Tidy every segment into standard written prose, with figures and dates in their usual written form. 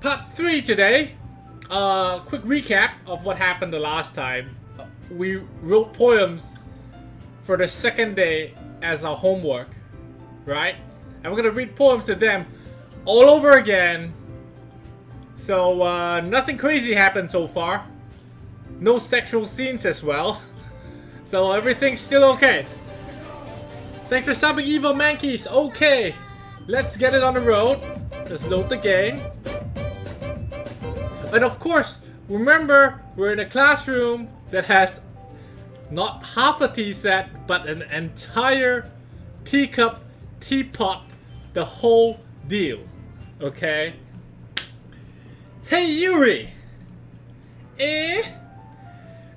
Part 3 today. Quick recap of what happened the last time. We wrote poems for the second day as our homework, right? And we're gonna read poems to them all over again. So nothing crazy happened so far. No sexual scenes as well. So everything's still okay. Thanks for subbing, Evil Mankeys. Okay, let's get it on the road. Let's load the game. And of course, remember, we're in a classroom that has not half a tea set, but an entire teacup, teapot, the whole deal. Okay? Hey Yuri!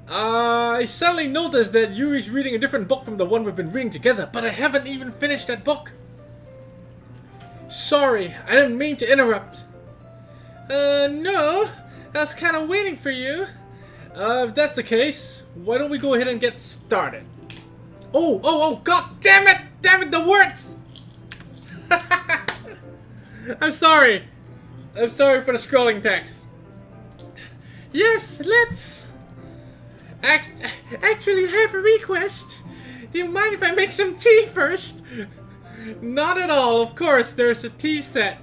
I suddenly noticed that Yuri's reading a different book from the one we've been reading together, but I haven't even finished that book. Sorry, I didn't mean to interrupt. No, I was kind of waiting for you. If that's the case, why don't we go ahead and get started? Oh, god damn it, the words! I'm sorry for the scrolling text. Yes, let's... Actually, I have a request. Do you mind if I make some tea first? Not at all, of course, there's a tea set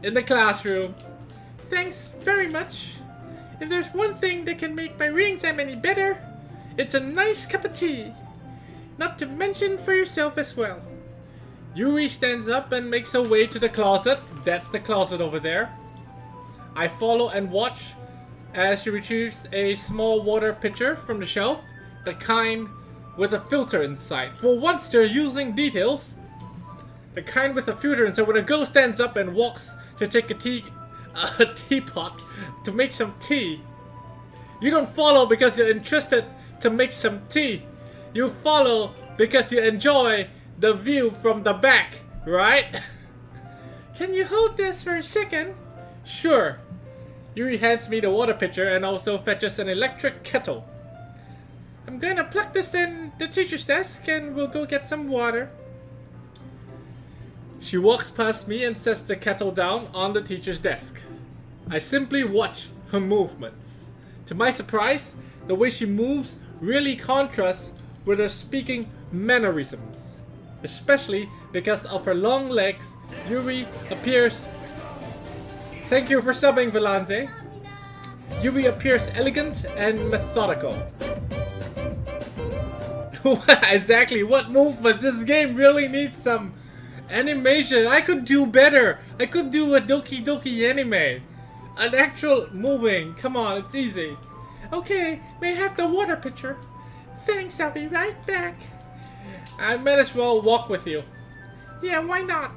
in the classroom. Thanks very much. If there's one thing that can make my reading time any better, it's a nice cup of tea. Not to mention for yourself as well. Yuri stands up and makes her way to the closet. That's the closet over there. I follow and watch as she retrieves a small water pitcher from the shelf, the kind with a filter inside. For once they're using details. The kind with a filter inside. When a girl stands up and walks to take a teapot to make some tea, you don't follow because you're interested to make some tea. You follow because you enjoy the view from the back, right? Can you hold this for a second? Sure. Yuri hands me the water pitcher and also fetches an electric kettle. I'm gonna plug this in the teacher's desk and we'll go get some water. She walks past me and sets the kettle down on the teacher's desk. I simply watch her movements. To my surprise, the way she moves really contrasts with her speaking mannerisms. Especially because of her long legs, Yuri appears... Thank you for subbing, Valanze. Yuri appears elegant and methodical. Exactly, what movement? This game really needs some animation. I could do better. I could do a Doki Doki anime. An actual moving. Come on, it's easy. Okay, may I have the water pitcher? Thanks, I'll be right back. I might as well walk with you. Yeah, why not?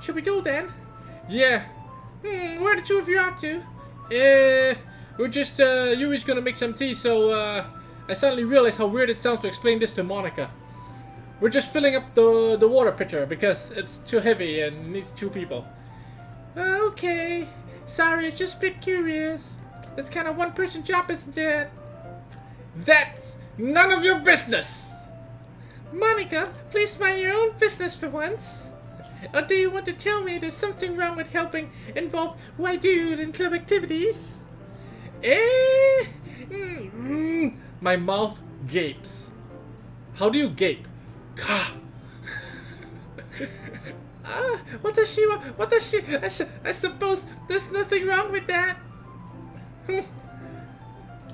Should we go then? Yeah. Where the two of you out to? We're just, Yuri's gonna make some tea, so, I suddenly realized how weird it sounds to explain this to Monika. We're just filling up the water pitcher because it's too heavy and needs two people. Okay. Sorry, it's just a bit curious. It's kind of one-person job, isn't it? That's none of your business! Monika, please mind your own business for once. Or do you want to tell me there's something wrong with helping involve white dude in club activities? My mouth gapes. How do you gape? What does she want? What does she... I suppose there's nothing wrong with that.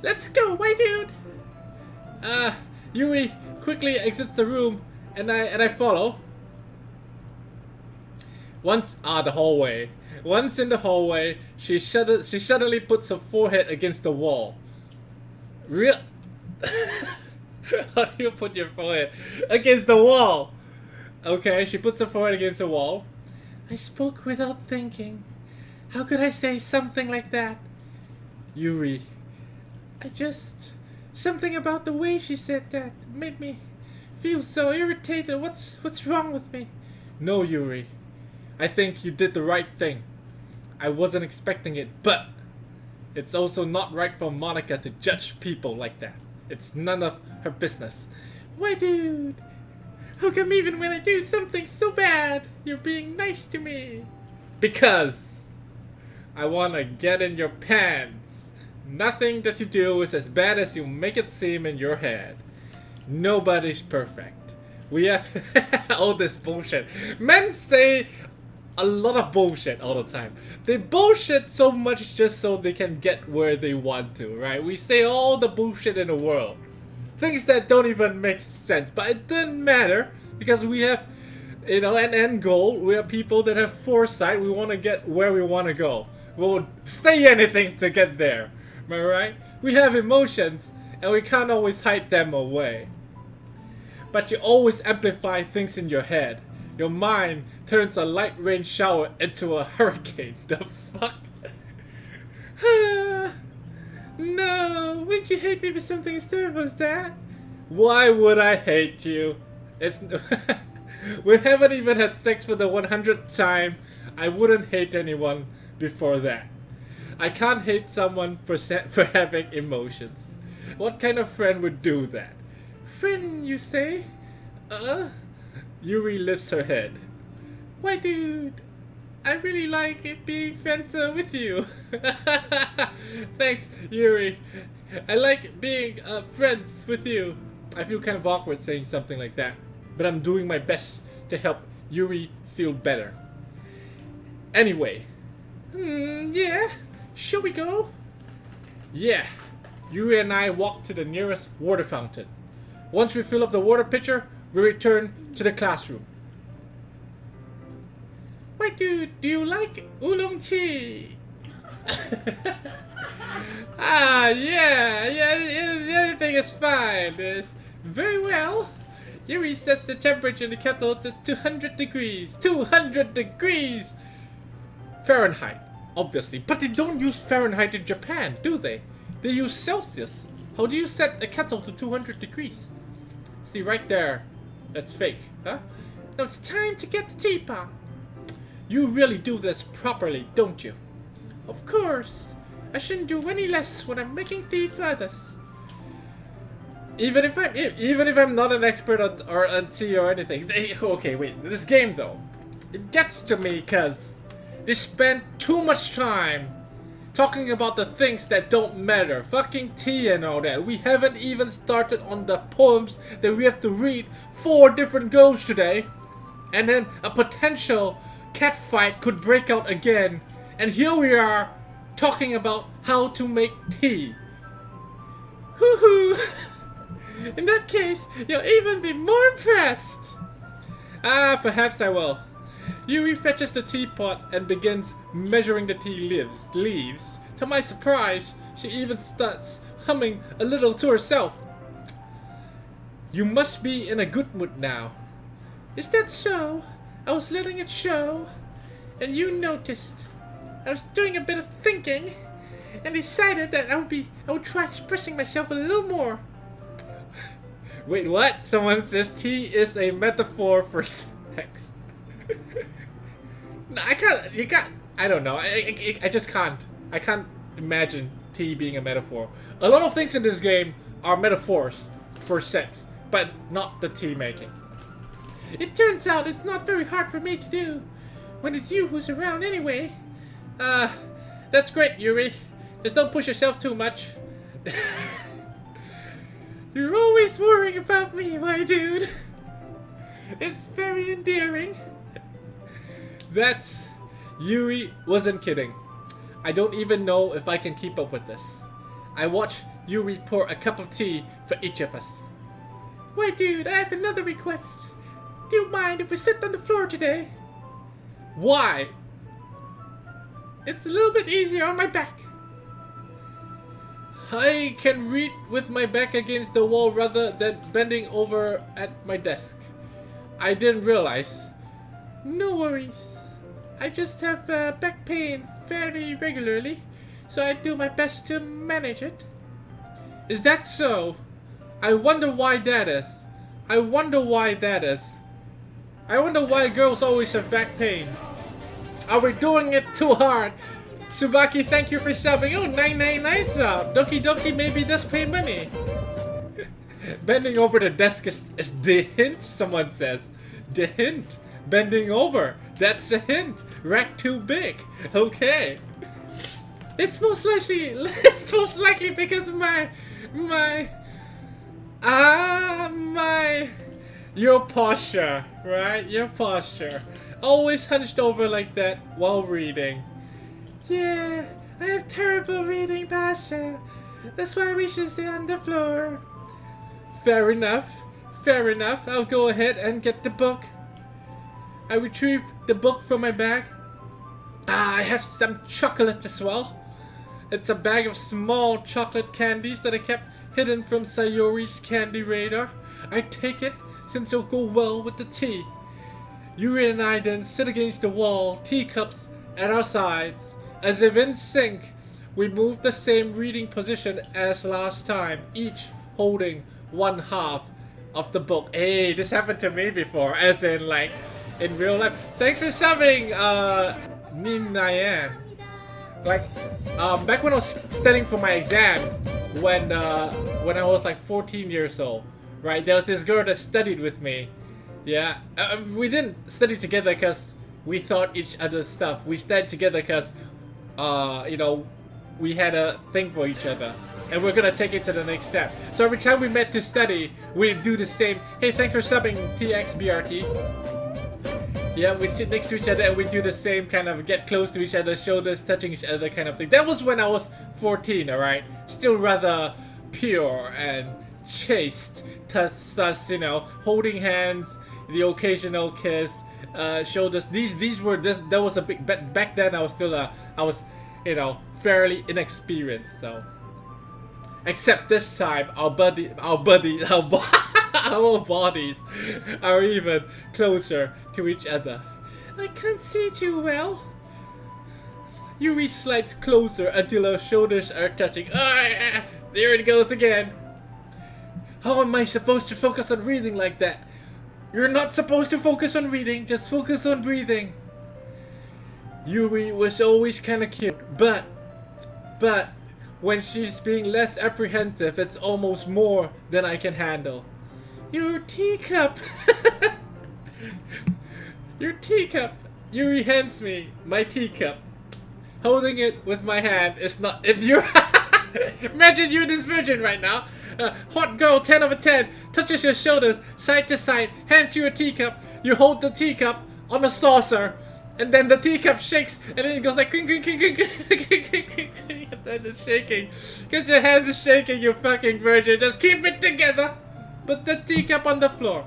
Let's go, white dude. Yuri quickly exits the room and I follow. The hallway. Once in the hallway, she suddenly puts her forehead against the wall. How do you put your forehead against the wall? Okay, she puts her forehead against the wall. I spoke without thinking. How could I say something like that? Yuri. Something about the way she said that made me feel so irritated. What's wrong with me? No, Yuri. I think you did the right thing. I wasn't expecting it, but it's also not right for Monika to judge people like that. It's none of her business. Why, dude? How come even when I do something so bad, you're being nice to me? Because I wanna get in your pants. Nothing that you do is as bad as you make it seem in your head. Nobody's perfect. We have all this bullshit. Men say a lot of bullshit all the time. They bullshit so much just so they can get where they want to, right? We say all the bullshit in the world. Things that don't even make sense. But it doesn't matter because we have, you know, an end goal. We are people that have foresight. We want to get where we want to go. We'll say anything to get there. Am I right? We have emotions and we can't always hide them away. But you always amplify things in your head. Your mind turns a light rain shower into a hurricane. The fuck? No, wouldn't you hate me for something as terrible as that? Why would I hate you? It's we haven't even had sex for the 100th time. I wouldn't hate anyone before that. I can't hate someone for having emotions. What kind of friend would do that? Friend, you say? Yuri lifts her head. Why, dude? I really like it being friends with you. Thanks, Yuri. I like being friends with you. I feel kind of awkward saying something like that, but I'm doing my best to help Yuri feel better. Anyway. Yeah? Shall we go? Yeah. Yuri and I walk to the nearest water fountain. Once we fill up the water pitcher, we return to the classroom. Why, dude, do you like oolong tea? Yeah, everything is fine. Very well. Yuri sets the temperature in the kettle to 200 degrees. 200 degrees! Fahrenheit, obviously. But they don't use Fahrenheit in Japan, do they? They use Celsius. How do you set a kettle to 200 degrees? See, right there. That's fake, huh? Now it's time to get the teapot. You really do this properly, don't you? Of course. I shouldn't do any less when I'm making tea for others. Even if I'm not an expert on tea or anything. Okay, wait. This game though, it gets to me because they spend too much time talking about the things that don't matter. Fucking tea and all that. We haven't even started on the poems that we have to read 4 different goes today. And then a potential cat fight could break out again. And here we are talking about how to make tea. Hoo-hoo. In that case, you'll even be more impressed. Perhaps I will. Yuri fetches the teapot and begins measuring the tea leaves. To my surprise, she even starts humming a little to herself. You must be in a good mood now. Is that so? I was letting it show. And you noticed. I was doing a bit of thinking and decided that I would try expressing myself a little more. Wait, what? Someone says tea is a metaphor for sex. No, I don't know. I just can't. I can't imagine tea being a metaphor. A lot of things in this game are metaphors for sex, but not the tea making. It turns out it's not very hard for me to do when it's you who's around anyway. That's great, Yuri. Just don't push yourself too much. You're always worrying about me, my dude. It's very endearing. That's... Yuri wasn't kidding. I don't even know if I can keep up with this. I watch Yuri pour a cup of tea for each of us. Wait, dude, I have another request. Do you mind if we sit on the floor today? Why? It's a little bit easier on my back. I can read with my back against the wall rather than bending over at my desk. I didn't realize. No worries. I just have back pain fairly regularly, so I do my best to manage it. Is that so? I wonder why that is. I wonder why girls always have back pain. Are we doing it too hard? Tsubaki, thank you for subbing. Oh, 999 sub. Doki Doki maybe does pay money. Bending over the desk is the hint, someone says. The hint. Bending over. That's a hint. Rack too big. Okay. It's most likely. It's most likely because of my your posture, right? Your posture. Always hunched over like that while reading. Yeah, I have terrible reading posture. That's why we should sit on the floor. Fair enough. Fair enough. I'll go ahead and get the book. I retrieve the book from my bag. I have some chocolate as well. It's a bag of small chocolate candies that I kept hidden from Sayori's candy radar. I take it since it'll go well with the tea. Yuri and I then sit against the wall, teacups at our sides. As if in sync, we move the same reading position as last time, each holding one half of the book. Hey, this happened to me before, as in like in real life. Thanks for subbing, Ninayan. Like, back when I was studying for my exams, when I was like 14 years old, right? There was this girl that studied with me. Yeah, we didn't study together because we thought each other's stuff. We studied together because, you know, we had a thing for each other. And we're gonna take it to the next step. So every time we met to study, we do the same. Hey, thanks for subbing, TXBRT. Yeah, we sit next to each other and we do the same kind of get close to each other, shoulders touching each other kind of thing. That was when I was 14, alright? Still rather pure and chaste. Thus, you know, holding hands, the occasional kiss, shoulders. That was a big, back then I was still, I was, you know, fairly inexperienced, so. Except this time, our bodies are even closer to each other. I can't see too well. Yuri slides closer until her shoulders are touching. Ah, there it goes again. How am I supposed to focus on reading like that? You're not supposed to focus on reading, just focus on breathing. Yuri was always kinda cute, but when she's being less apprehensive, it's almost more than I can handle. Your teacup! Your teacup! Yuri hands me my teacup. Holding it with my hand is not. If you're. Imagine you're this virgin right now. Hot girl 10 over 10 touches your shoulders side to side, hands you a teacup. You hold the teacup on a saucer. And then the teacup shakes, and then it goes like cring, cring, cring, cring, cring, cring, cring, cring, cring, and then it's shaking. Because your hands are shaking, you fucking virgin. Just keep it together. Put the teacup on the floor.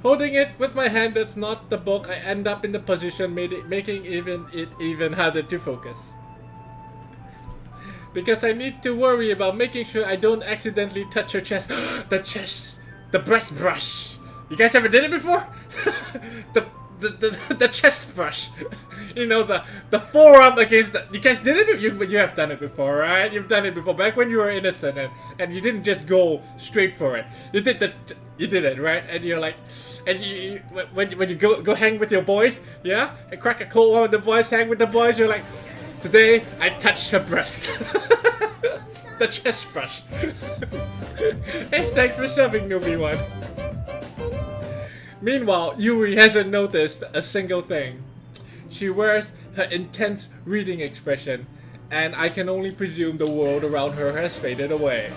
Holding it with my hand that's not the book, I end up in the position making it even harder to focus. Because I need to worry about making sure I don't accidentally touch her chest. The breast brush. You guys ever did it before? The chest brush, you know, the forearm against the. You guys did it. You have done it before, right? You've done it before back when you were innocent and you didn't just go straight for it. You did it, right? And you're like, and you when you go hang with your boys, yeah, and crack a cold one with the boys, hang with the boys. You're like, today I touched her breast. The chest brush. Hey, thanks for subbing, newbie one. Meanwhile, Yuri hasn't noticed a single thing. She wears her intense reading expression, and I can only presume the world around her has faded away.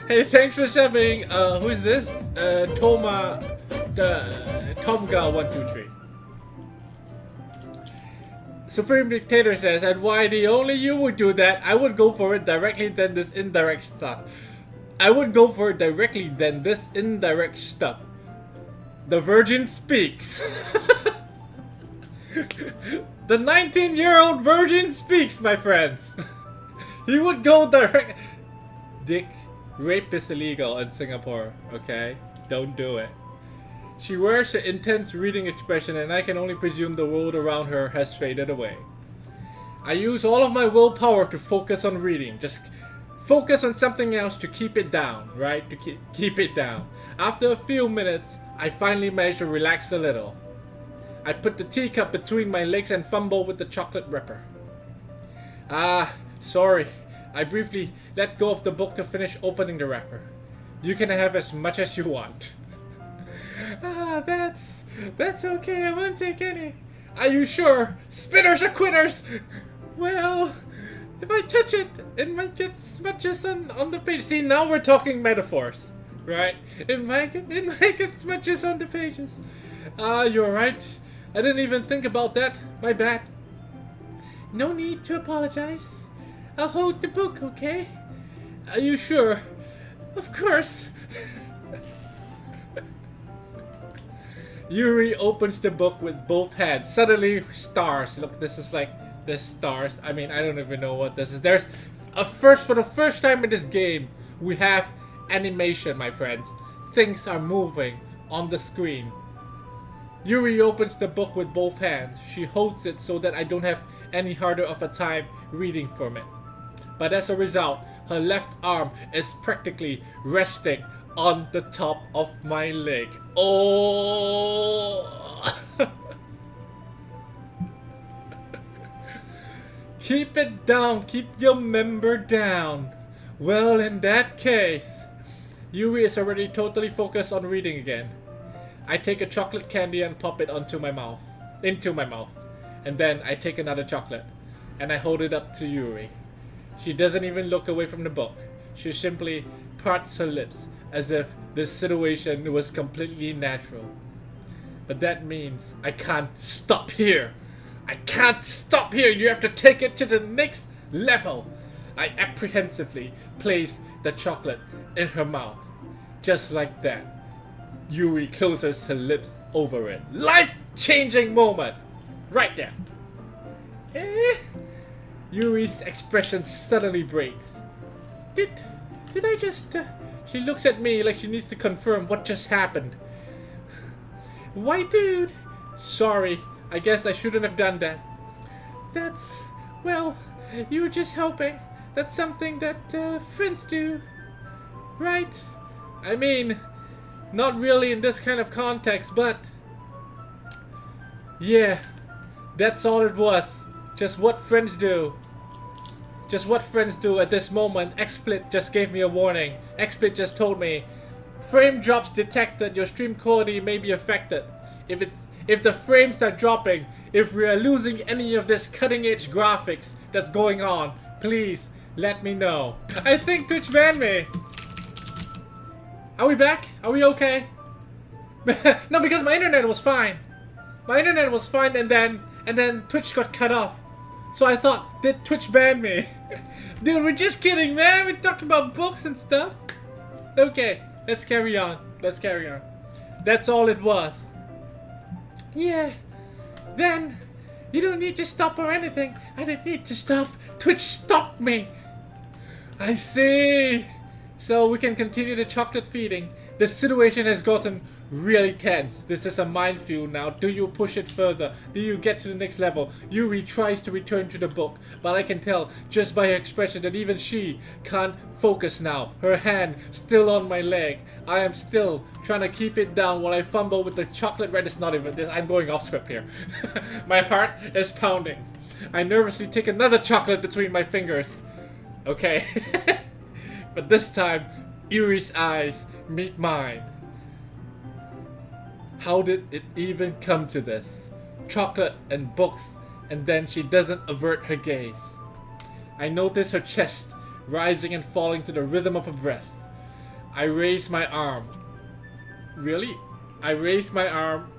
Hey, thanks for subbing. Who is this? Tomga123. Supreme Dictator says, and why the only you would do that? I would go for it directly than this indirect stuff. I would go for it directly than this indirect stuff. The virgin speaks. The 19-year-old virgin speaks, my friends. He would go direct. Dick, rape is illegal in Singapore, okay? Don't do it. She wears an intense reading expression, and I can only presume the world around her has faded away. I use all of my willpower to focus on reading. Just focus on something else to keep it down, right? To keep it down. After a few minutes, I finally manage to relax a little. I put the teacup between my legs and fumble with the chocolate wrapper. Sorry. I briefly let go of the book to finish opening the wrapper. You can have as much as you want. That's okay. I won't take any. Are you sure? Spinners are quitters! Well, if I touch it, it might get smudges on the page. See, now we're talking metaphors, right? It might get smudges on the pages. You're right. I didn't even think about that. My bad. No need to apologize. I'll hold the book, okay? Are you sure? Of course. Yuri opens the book with both hands. Suddenly, stars. Look, this is like the stars. I mean, I don't even know what this is. There's for the first time in this game, we have animation, my friends. Things are moving on the screen. Yuri opens the book with both hands. She holds it so that I don't have any harder of a time reading from it. But as a result, her left arm is practically resting on the top of my leg. Oh! Keep it down. Keep your member down. Well, in that case, Yuri is already totally focused on reading again. I take a chocolate candy and pop it into my mouth. And then I take another chocolate and I hold it up to Yuri. She doesn't even look away from the book. She simply parts her lips as if this situation was completely natural. But that means I can't stop here. I can't stop here. You have to take it to the next level. I apprehensively place the chocolate in her mouth. Just like that. Yuri closes her lips over it. Life-changing moment. Right there. Yuri's expression suddenly breaks. Did I just... She looks at me like she needs to confirm what just happened. Why, dude? Sorry. I guess I shouldn't have done that. That's... Well, you were just helping. That's something that friends do. Right? I mean, not really in this kind of context, but... Yeah. That's all it was. Just what friends do. Just what friends do at this moment. XSplit just gave me a warning. XSplit just told me, frame drops detected. Your stream quality may be affected. If the frames are dropping, if we are losing any of this cutting edge graphics that's going on, please let me know. I think Twitch banned me. Are we back? Are we okay? No, because my internet was fine. My internet was fine and then Twitch got cut off. So I thought, did Twitch ban me? Dude, we're just kidding, man. We're talking about books and stuff. Okay, let's carry on. Let's carry on. That's all it was. Yeah. Then, you don't need to stop or anything. I didn't need to stop. Twitch stopped me. I see. So we can continue the chocolate feeding. The situation has gotten really tense. This is a minefield now. Do you push it further? Do you get to the next level? Yuri tries to return to the book, but I can tell just by her expression that even she can't focus now. Her hand still on my leg. I am still trying to keep it down while I fumble with the chocolate red. It's not even this. I'm going off script here. My heart is pounding. I nervously take another chocolate between my fingers. Okay. But this time, Yuri's eyes meet mine. How did it even come to this? Chocolate and books, and then she doesn't avert her gaze. I notice her chest rising and falling to the rhythm of her breath. I raise my arm. Really? I raise my arm.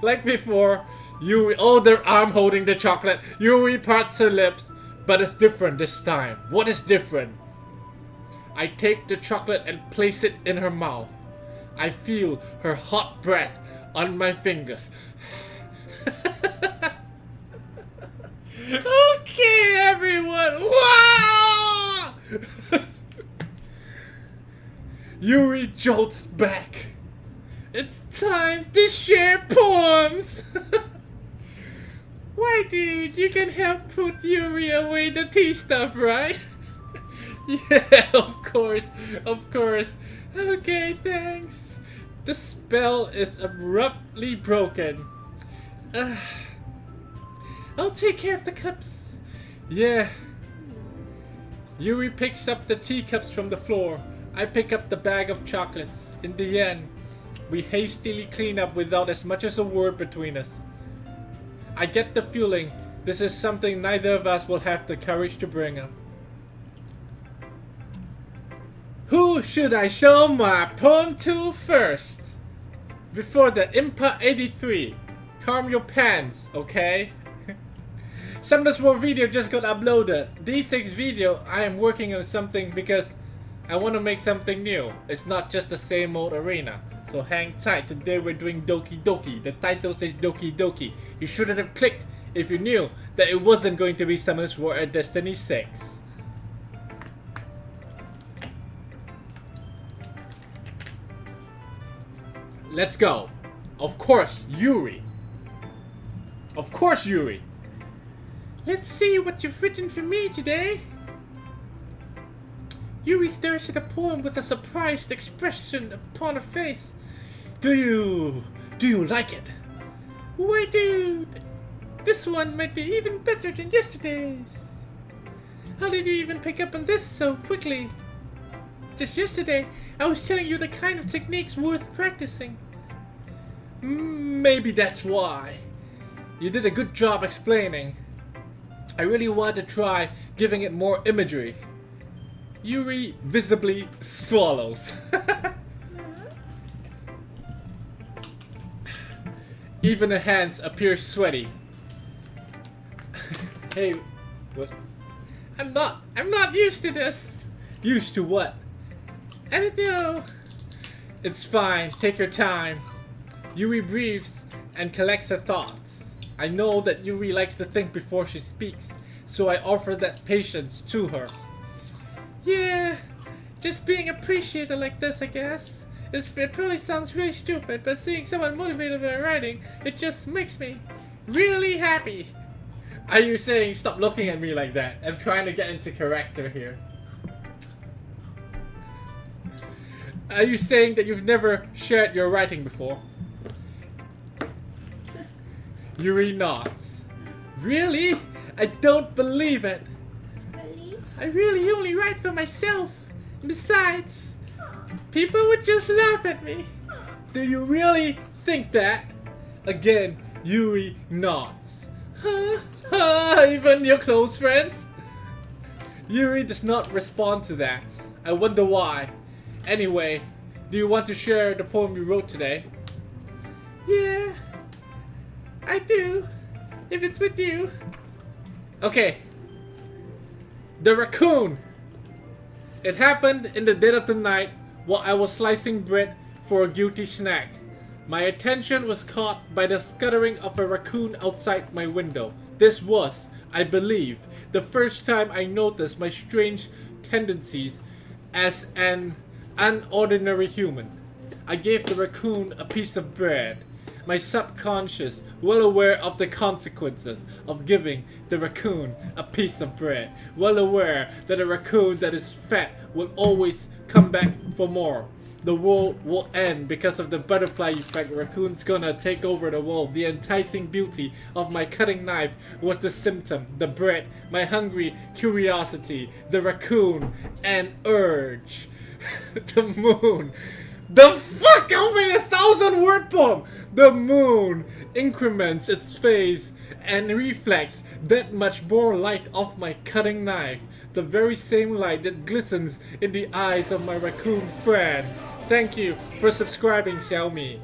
Like before. Yuri, oh, their arm holding the chocolate. Yuri parts her lips, but it's different this time. What is different? I take the chocolate and place it in her mouth. I feel her hot breath on my fingers. Okay, everyone. Wow! Yuri jolts back. It's time to share poems. Why, dude? You can help put Yuri away the tea stuff, right? Yeah, of course. Okay, thanks. The spell is abruptly broken. I'll take care of the cups. Yeah. Yuri picks up the teacups from the floor. I pick up the bag of chocolates. In the end, we hastily clean up without as much as a word between us. I get the feeling this is something neither of us will have the courage to bring up. Who should I show my poem to first? Before the Impa 83. Calm your pants, okay? Some of this war video just got uploaded. D6 video, I am working on something because I want to make something new. It's not just the same old arena. So hang tight, today we're doing Doki Doki. The title says Doki Doki. You shouldn't have clicked if you knew that it wasn't going to be Summoners War at Destiny 6. Let's go. Of course, Yuri. Of course, Yuri. Let's see what you've written for me today. Yuri stares at the poem with a surprised expression upon her face. Do you like it? Why, dude, this one might be even better than yesterday's. How did you even pick up on this so quickly? Just yesterday, I was telling you the kind of techniques worth practicing. Maybe that's why. You did a good job explaining. I really want to try giving it more imagery. Yuri visibly swallows. Even her hands appear sweaty. Hey, what? I'm not used to this. Used to what? I don't know. It's fine, take your time. Yuri breathes and collects her thoughts. I know that Yuri likes to think before she speaks, so I offer that patience to her. Yeah, just being appreciated like this, I guess. It probably sounds really stupid, but seeing someone motivated by writing, it just makes me really happy. Are you saying stop looking at me like that? I'm trying to get into character here. Are you saying that you've never shared your writing before? Yuri nods. Really? I don't believe it. Really? I really only write for myself. Besides, people would just laugh at me. Do you really think that? Again, Yuri nods. Huh? Even your close friends? Yuri does not respond to that. I wonder why. Anyway, do you want to share the poem you wrote today? Yeah, I do. If it's with you. Okay. The raccoon. It happened in the dead of the night while I was slicing bread for a guilty snack. My attention was caught by the scuttering of a raccoon outside my window. This was, I believe, the first time I noticed my strange tendencies as an unordinary human. I gave the raccoon a piece of bread. My subconscious, well aware of the consequences of giving the raccoon a piece of bread. Well aware that a raccoon that is fat will always come back for more. The world will end because of the butterfly effect. Raccoon's gonna take over the world. The enticing beauty of my cutting knife was the symptom. The bread, my hungry curiosity, the raccoon, an urge. The moon. The fuck! I made a 1,000-word poem! The moon increments its phase and reflects that much more light off my cutting knife. The very same light that glistens in the eyes of my raccoon friend. Thank you for subscribing, Xiaomi.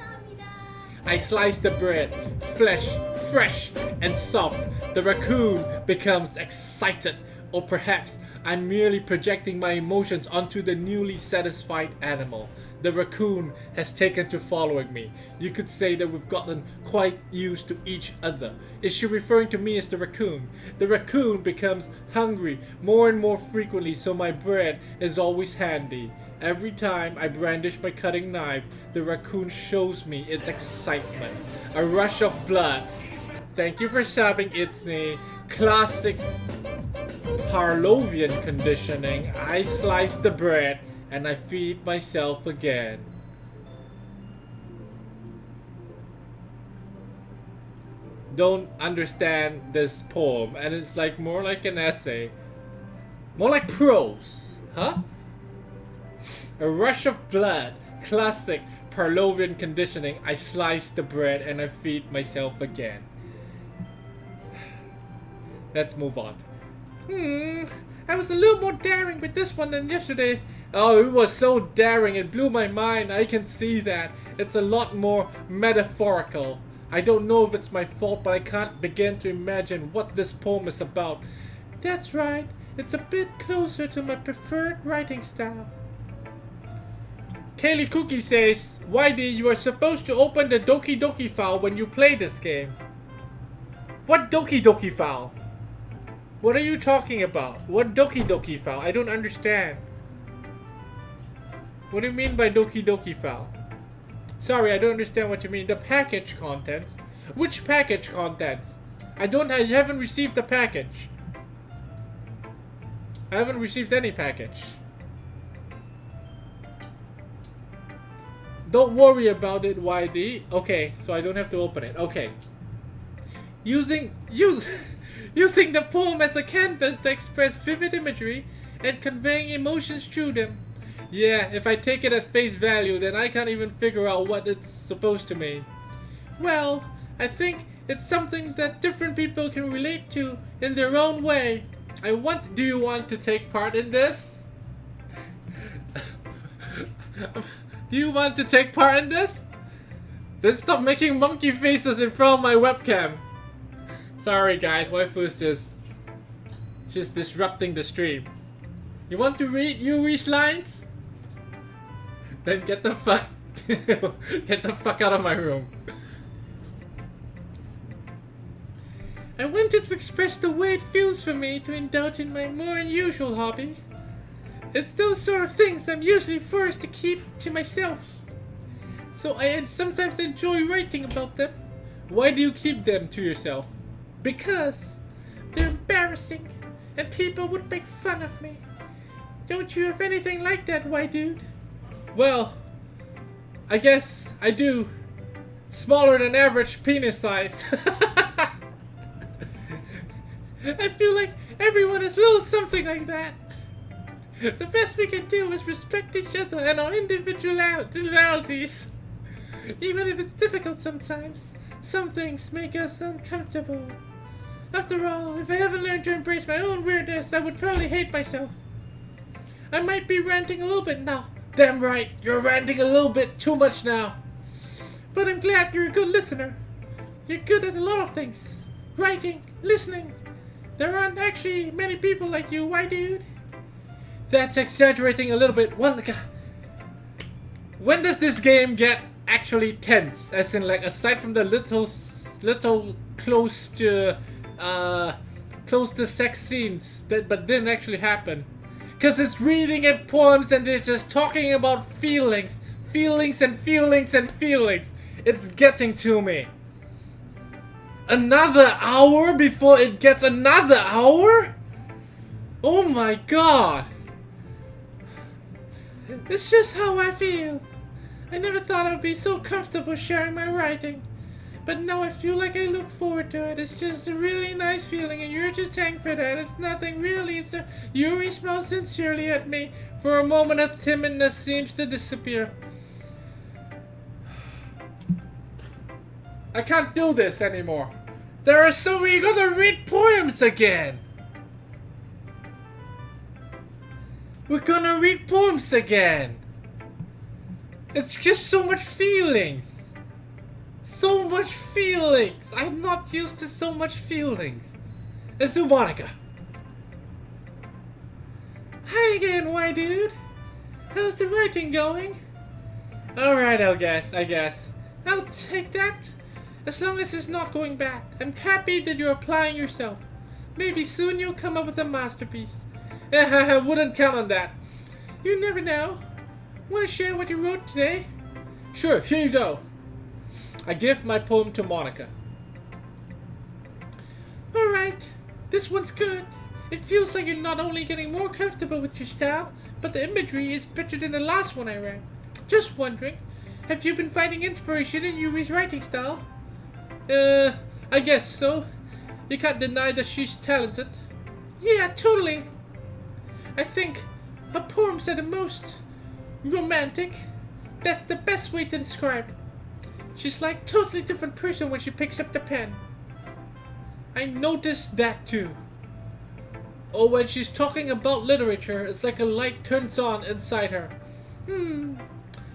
I slice the bread, flesh, fresh and soft. The raccoon becomes excited, or perhaps I'm merely projecting my emotions onto the newly satisfied animal. The raccoon has taken to following me. You could say that we've gotten quite used to each other. Is she referring to me as the raccoon? The raccoon becomes hungry more and more frequently, so my bread is always handy. Every time I brandish my cutting knife, the raccoon shows me its excitement. A rush of blood. Thank you for subbing, Itsney. Classic Pavlovian conditioning. I slice the bread and I feed myself again. Don't understand this poem, and it's like more like an essay. More like prose, huh? A rush of blood. Classic Pavlovian conditioning. I slice the bread and I feed myself again. Let's move on. I was a little more daring with this one than yesterday. Oh, it was so daring. It blew my mind. I can see that. It's a lot more metaphorical. I don't know if it's my fault, but I can't begin to imagine what this poem is about. That's right. It's a bit closer to my preferred writing style. Kaylee Cookie says, YD, you are supposed to open the Doki Doki file when you play this game. What Doki Doki file? What are you talking about? What Doki Doki file? I don't understand. What do you mean by Doki Doki file? Sorry, I don't understand what you mean. The package contents? Which package contents? I haven't received the package. I haven't received any package. Don't worry about it, YD. Okay, so I don't have to open it. Okay. Using the poem as a canvas to express vivid imagery and conveying emotions through them. Yeah, if I take it at face value, then I can't even figure out what it's supposed to mean. Well, I think it's something that different people can relate to in their own way. Do you want to take part in this? Do you want to take part in this? Then stop making monkey faces in front of my webcam. Sorry guys, waifu's just disrupting the stream. You want to read Yuri's lines? Then get the fuck out of my room. I wanted to express the way it feels for me to indulge in my more unusual hobbies. It's those sort of things I'm usually forced to keep to myself. So I sometimes enjoy writing about them. Why do you keep them to yourself? Because they're embarrassing and people would make fun of me. Don't you have anything like that, white dude? Well, I guess I do. Smaller than average penis size. I feel like everyone has a little something like that. The best we can do is respect each other and our individualities. Even if it's difficult sometimes, some things make us uncomfortable. After all, if I haven't learned to embrace my own weirdness, I would probably hate myself. I might be ranting a little bit now. Damn right, you're ranting a little bit too much now. But I'm glad you're a good listener. You're good at a lot of things. Writing, listening. There aren't actually many people like you, white dude. That's exaggerating a little bit. When does this game get actually tense? As in, like, aside from the little close to sex scenes that but didn't actually happen. Cause it's reading at poems and they're just talking about feelings. It's getting to me. Another hour before it gets another hour? Oh my god. It's just how I feel. I never thought I'd be so comfortable sharing my writing. But now I feel like I look forward to it. It's just a really nice feeling and you're to thank for that. It's nothing really. Yuri smiles sincerely at me. For a moment of timidness seems to disappear. I can't do this anymore. We're gonna read poems again. We're gonna read poems again. It's just so much feelings. So much feelings. I'm not used to so much feelings. Let's do Monika. Hi again, white dude. How's the writing going? Alright, I guess. I'll take that. As long as it's not going bad. I'm happy that you're applying yourself. Maybe soon you'll come up with a masterpiece. I wouldn't count on that. You never know. Want to share what you wrote today? Sure, here you go. I give my poem to Monika. Alright, this one's good. It feels like you're not only getting more comfortable with your style, but the imagery is better than the last one I read. Just wondering, have you been finding inspiration in Yuri's writing style? I guess so. You can't deny that she's talented. Yeah, totally. I think her poems are the most romantic. That's the best way to describe it. She's like a totally different person when she picks up the pen. I noticed that too. Or when she's talking about literature, it's like a light turns on inside her.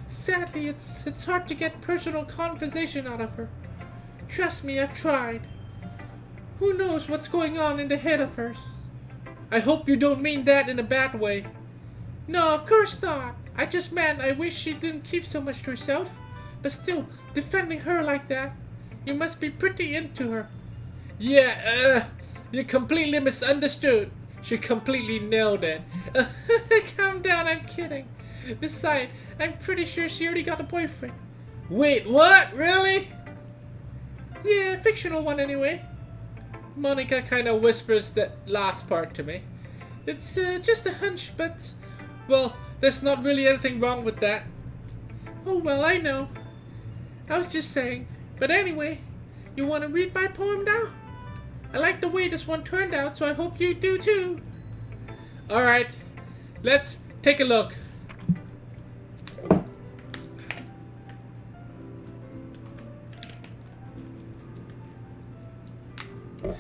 Sadly, it's hard to get personal conversation out of her. Trust me, I've tried. Who knows what's going on in the head of hers? I hope you don't mean that in a bad way. No, of course not. I just meant I wish she didn't keep so much to herself. But still, defending her like that, you must be pretty into her. Yeah, you completely misunderstood. She completely nailed it. Calm down, I'm kidding. Besides, I'm pretty sure she already got a boyfriend. Wait, what? Really? Yeah, fictional one anyway. Monika kind of whispers that last part to me. It's just a hunch, but... Well, there's not really anything wrong with that. Oh, well, I know. I was just saying. But anyway, you want to read my poem now? I like the way this one turned out, so I hope you do too. Alright, let's take a look.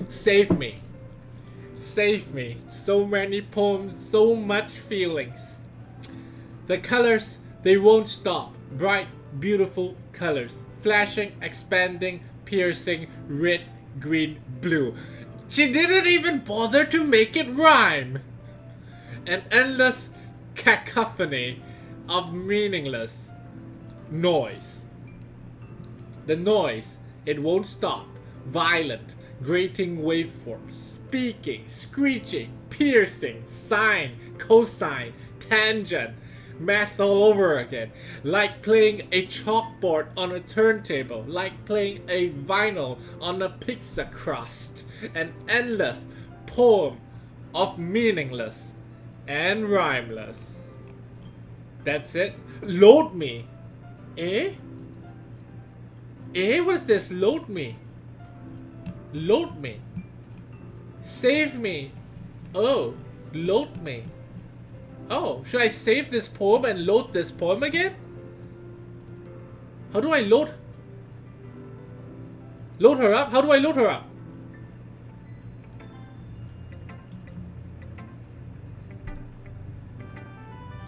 Save me. Save me. So many poems, so much feelings. The colors, they won't stop. Bright, beautiful colors. Flashing, expanding, piercing, red, green, blue. She didn't even bother to make it rhyme. An endless cacophony of meaningless noise. The noise, it won't stop. Violent, grating waveforms. Speaking, screeching, piercing, sine, cosine, tangent. Math all over again. Like playing a chalkboard on a turntable. Like playing a vinyl on a pizza crust. An endless poem of meaningless and rhymeless. That's it. Load me. Eh? Eh? What is this? Load me. Load me. Save me. Oh. Load me. Oh, should I save this poem and load this poem again? How do I load? Load her up? How do I load her up?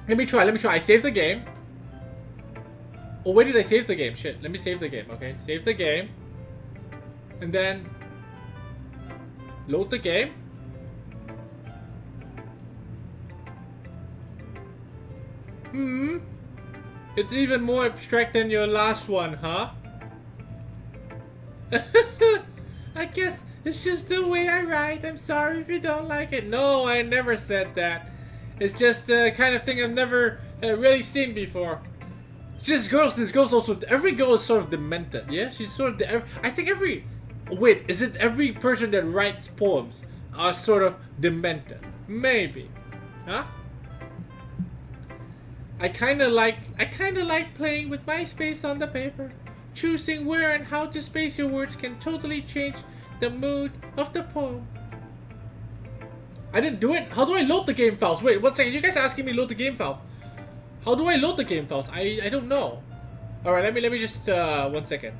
Let me try. I saved the game. Oh, where did I save the game? Shit, let me save the game, okay? Save the game. And then... load the game. It's even more abstract than your last one, huh? I guess it's just the way I write. I'm sorry if you don't like it. No, I never said that. It's just the kind of thing I've never really seen before. It's just girls. This girl's also... Every girl is sort of demented, yeah? She's sort of... I think every... Wait, is it every person that writes poems are sort of demented? Maybe. Huh? I kinda like playing with my space on the paper. Choosing where and how to space your words can totally change the mood of the poem. I didn't do it? How do I load the game files? Wait, one second. You guys are asking me to load the game files. How do I load the game files? I don't know. Alright, let me just 1 second.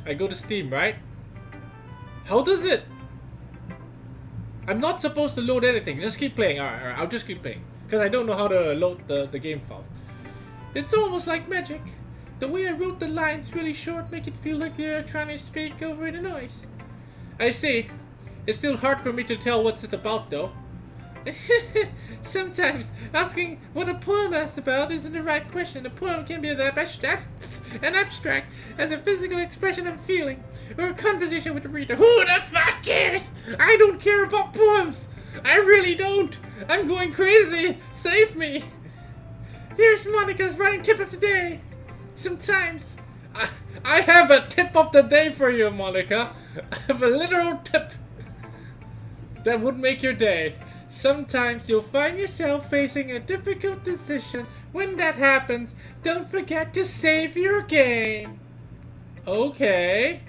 I go to Steam, right? How does it? I'm not supposed to load anything. Just keep playing. Alright, I'll just keep playing. Because I don't know how to load the game files. It's almost like magic. The way I wrote the lines really short make it feel like you're trying to speak over the noise. I see. It's still hard for me to tell what's it about though. Sometimes asking what a poem is about isn't the right question. A poem can be an abstract as a physical expression of feeling or a conversation with the reader. Who the fuck cares? I don't care about poems. I really don't. I'm going crazy. Save me. Here's Monika's writing tip of the day. Sometimes I have a tip of the day for you, Monika. I have a literal tip that would make your day. Sometimes you'll find yourself facing a difficult decision. When that happens, don't forget to save your game. Okay.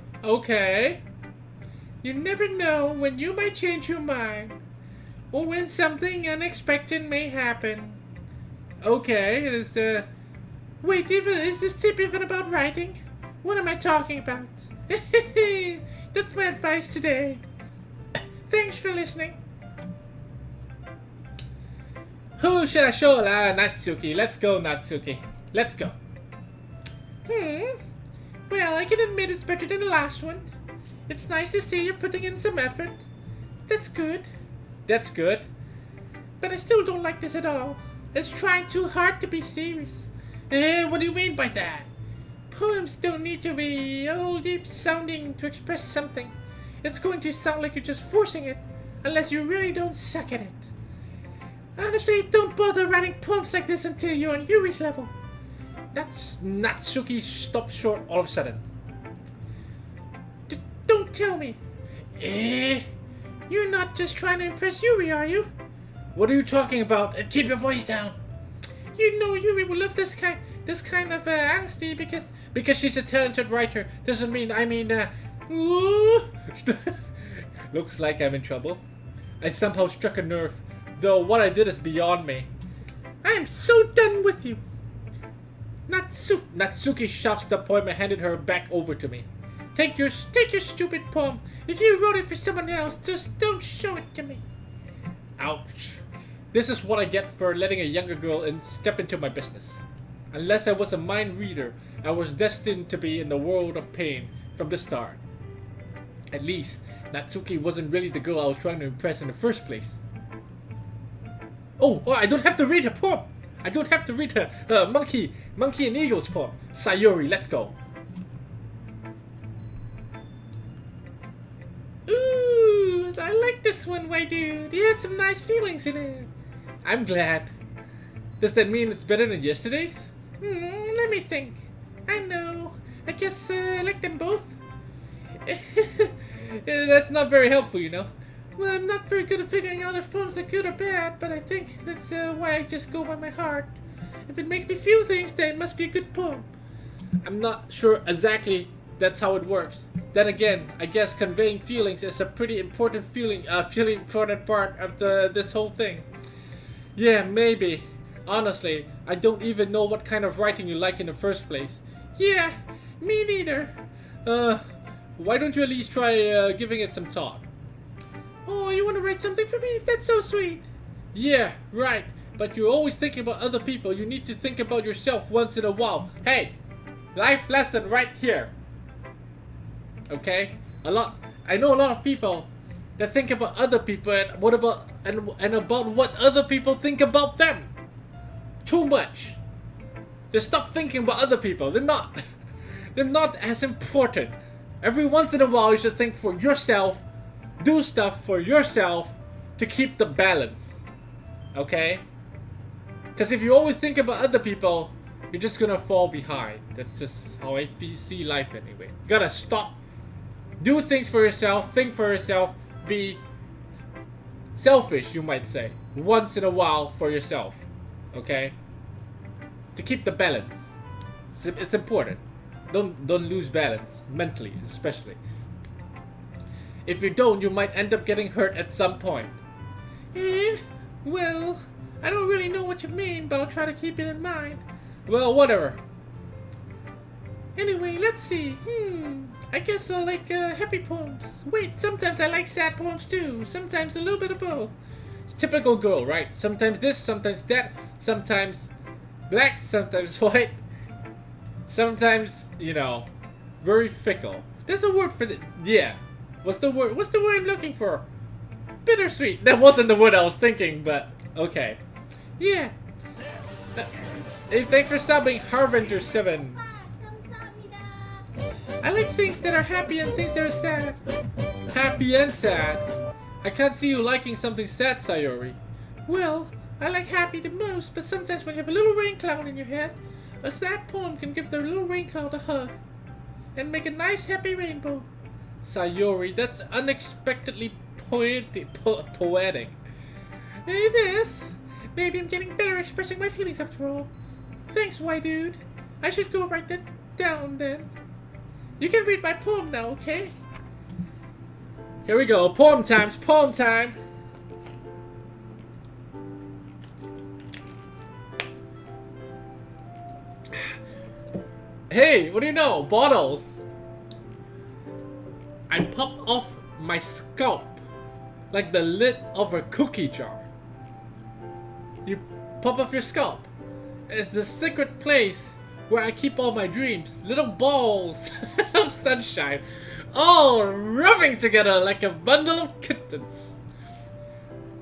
You never know when you might change your mind. Or when something unexpected may happen. Okay, it is, Wait, is this tip even about writing? What am I talking about? That's my advice today. Thanks for listening. Who should I show? Natsuki. Let's go, Natsuki. Let's go. Well, I can admit it's better than the last one. It's nice to see you're putting in some effort. That's good. That's good. But I still don't like this at all. It's trying too hard to be serious. What do you mean by that? Poems don't need to be all deep sounding to express something. It's going to sound like you're just forcing it, unless you really don't suck at it. Honestly, don't bother writing poems like this until you're on Yuri's level. That's Natsuki stopped short all of a sudden. Don't tell me. You're not just trying to impress Yuri, are you? What are you talking about? Keep your voice down. You know Yuri will love this kind of angsty because she's a talented writer. Doesn't mean Looks like I'm in trouble. I somehow struck a nerve, though what I did is beyond me. I am so done with you. Natsuki shoves the poem and handed her back over to me. Take your stupid poem. If you wrote it for someone else, just don't show it to me. Ouch. This is what I get for letting a younger girl step into my business. Unless I was a mind reader, I was destined to be in the world of pain from the start. At least, Natsuki wasn't really the girl I was trying to impress in the first place. Oh, I don't have to read her poem. I don't have to read her Monkey and Eagle's poem. Sayori, let's go. Ooh, I like this one, my dude. It has some nice feelings in it. I'm glad. Does that mean it's better than yesterday's? Let me think. I know. I guess I like them both. That's not very helpful, you know. Well, I'm not very good at figuring out if poems are good or bad, but I think that's why I just go by my heart. If it makes me feel things, then it must be a good poem. I'm not sure exactly that's how it works. Then again, I guess conveying feelings is a pretty important important part of this whole thing. Yeah, maybe. Honestly, I don't even know what kind of writing you like in the first place. Yeah, me neither. Why don't you at least try giving it some thought? Oh, you want to write something for me? That's so sweet. Yeah, right. But you're always thinking about other people. You need to think about yourself once in a while. Hey, life lesson right here. Okay? I know a lot of people that think about other people and about what other people think about them. Too much. Just stop thinking about other people. They're not as important. Every once in a while you should think for yourself. Do stuff for yourself to keep the balance. Okay? Because if you always think about other people, you're just gonna fall behind. That's just how I see life anyway. You gotta stop. Do things for yourself. Think for yourself. Be selfish, you might say. Once in a while for yourself. Okay? To keep the balance. It's important. Don't lose balance. Mentally, especially. If you don't, you might end up getting hurt at some point. Well, I don't really know what you mean, but I'll try to keep it in mind. Well, whatever. Anyway, let's see. I guess I like happy poems. Wait, sometimes I like sad poems too. Sometimes a little bit of both. It's typical girl, right? Sometimes this, sometimes that. Sometimes black, sometimes white. Sometimes, very fickle. There's a word for the... Yeah. What's the word I'm looking for? Bittersweet. That wasn't the word I was thinking, but okay. Yeah. Hey, thanks for subbing, Harventer7. I like things that are happy and things that are sad. Happy and sad? I can't see you liking something sad, Sayori. Well, I like happy the most, but sometimes when you have a little rain cloud in your head, a sad poem can give the little rain cloud a hug and make a nice happy rainbow. Sayori, that's unexpectedly poetic. Hey, this. Maybe I'm getting better at expressing my feelings after all. Thanks, dude. I should go write that down then. You can read my poem now, okay? Here we go. Poem time. Hey, what do you know? Bottles. I popped off my scalp like the lid of a cookie jar. You pop off your scalp. It's the secret place where I keep all my dreams. Little balls of sunshine, all rubbing together like a bundle of kittens.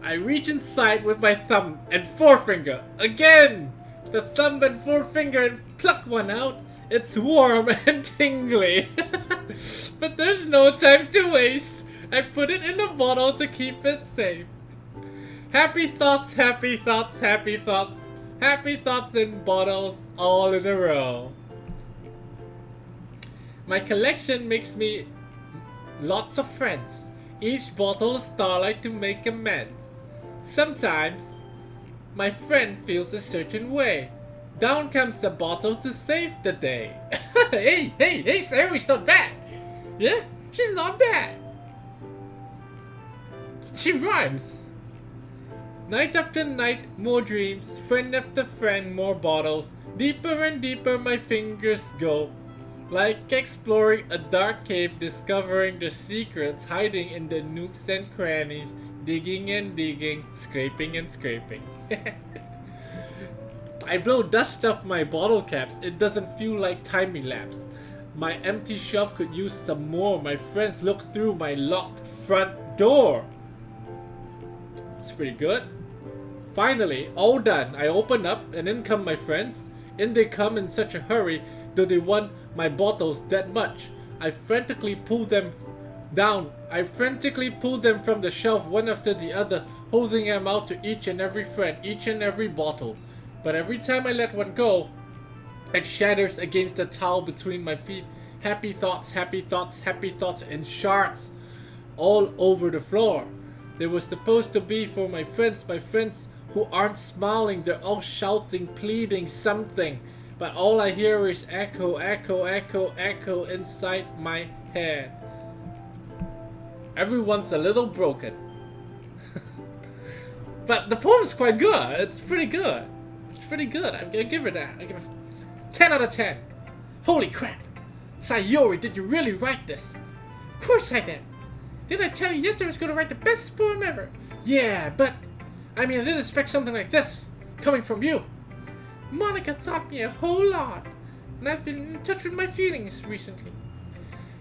I reach inside with my thumb and forefinger. Again! The thumb and forefinger and pluck one out. It's warm and tingly. But there's no time to waste. I put it in a bottle to keep it safe. Happy thoughts, happy thoughts, happy thoughts. Happy thoughts in bottles all in a row. My collection makes me lots of friends. Each bottle is starlight to make amends. Sometimes my friend feels a certain way. Down comes the bottle to save the day. hey, Sayori's not bad. Yeah, she's not bad. She rhymes. Night after night, more dreams. Friend after friend, more bottles. Deeper and deeper my fingers go. Like exploring a dark cave, discovering the secrets hiding in the nooks and crannies. Digging and digging, scraping and scraping. I blow dust off my bottle caps. It doesn't feel like time-elapse. My empty shelf could use some more. My friends look through my locked front door. It's pretty good. Finally, all done. I open up and in come my friends. In they come in such a hurry. Do they want my bottles that much? I frantically pull them down. I frantically pull them from the shelf one after the other, holding them out to each and every friend, each and every bottle. But every time I let one go, it shatters against the towel between my feet. Happy thoughts, happy thoughts, happy thoughts in shards all over the floor. They were supposed to be for my friends who aren't smiling. They're all shouting, pleading something. But all I hear is echo, echo, echo, echo inside my head. Everyone's a little broken. But the poem's quite good. It's pretty good. It's pretty good. I'm gonna give it that. I give it 10 out of 10. Holy crap. Sayori, did you really write this? Of course I did. Didn't I tell you yesterday I was gonna write the best poem ever? Yeah, but I mean, I didn't expect something like this coming from you. Monika taught me a whole lot, and I've been in touch with my feelings recently.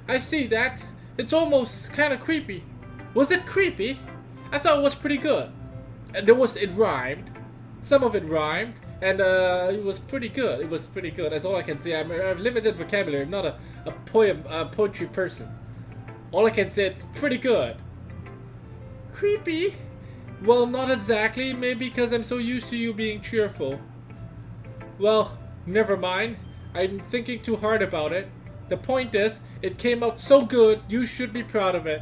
I see that. It's almost kind of creepy. Was it creepy? I thought it was pretty good. And it rhymed. Some of it rhymed, and it was pretty good. It was pretty good. That's all I can say. I have limited vocabulary. I'm not a poetry person. All I can say, it's pretty good. Creepy? Well, not exactly. Maybe because I'm so used to you being cheerful. Well, never mind. I'm thinking too hard about it. The point is, it came out so good, you should be proud of it.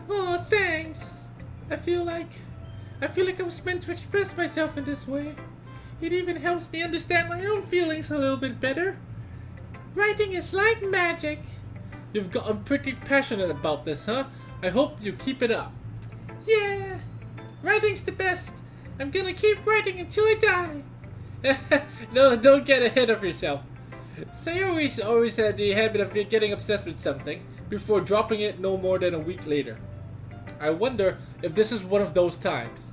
Oh, thanks. I feel like I was meant to express myself in this way. It even helps me understand my own feelings a little bit better. Writing is like magic. You've gotten pretty passionate about this, huh? I hope you keep it up. Yeah, writing's the best. I'm gonna keep writing until I die. No, don't get ahead of yourself. Sayori always had the habit of getting obsessed with something before dropping it no more than a week later. I wonder if this is one of those times.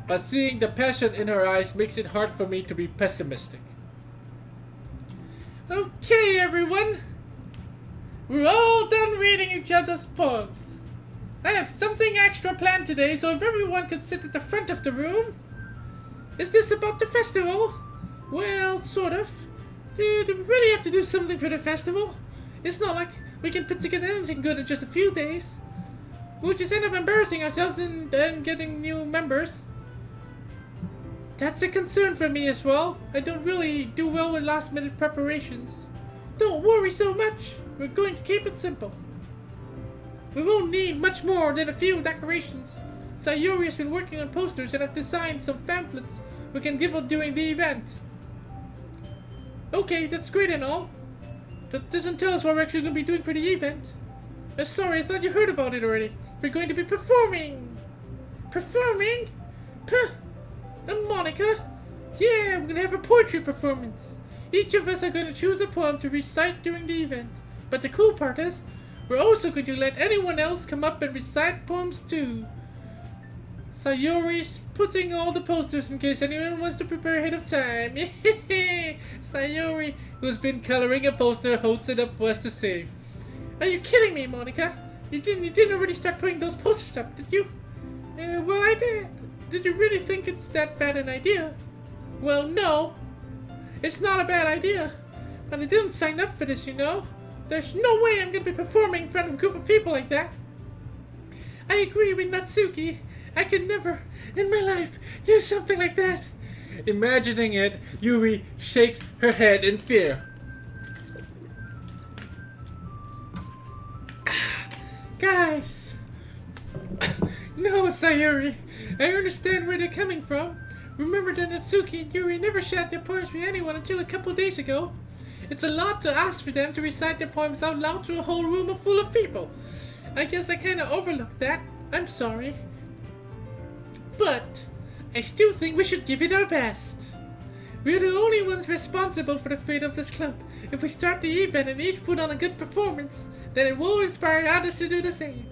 But seeing the passion in her eyes makes it hard for me to be pessimistic. Okay, everyone. We're all done reading each other's poems. I have something extra planned today, so if everyone could sit at the front of the room. Is this about the festival? Well, sort of. Do we really have to do something for the festival? It's not like we can put together anything good in just a few days. We'll just end up embarrassing ourselves and getting new members. That's a concern for me as well. I don't really do well with last-minute preparations. Don't worry so much. We're going to keep it simple. We won't need much more than a few decorations. Sayori has been working on posters and I've designed some pamphlets we can give out during the event. Okay, that's great and all. But doesn't tell us what we're actually going to be doing for the event. Sorry, I thought you heard about it already. We're going to be performing. Performing? Puh. And Monika? Yeah, I'm going to have a poetry performance. Each of us are going to choose a poem to recite during the event. But the cool part is, We're also going to let anyone else come up and recite poems too. Sayori's putting all the posters in case anyone wants to prepare ahead of time. Sayori, who's been coloring a poster, holds it up for us to see. Are you kidding me, Monika? You didn't already start putting those posters up, did you? Well, I did. Did you really think it's that bad an idea? Well, no. It's not a bad idea. But I didn't sign up for this, you know. There's no way I'm gonna be performing in front of a group of people like that. I agree with Natsuki. I could never, in my life, do something like that. Imagining it, Yuri shakes her head in fear. Guys! No, Sayori. I understand where they're coming from. Remember that Natsuki and Yuri never shared their poems with anyone until a couple days ago. It's a lot to ask for them to recite their poems out loud to a whole room full of people. I guess I kinda overlooked that. I'm sorry. But I still think we should give it our best. We're the only ones responsible for the fate of this club. If we start the event and each put on a good performance, then it will inspire others to do the same.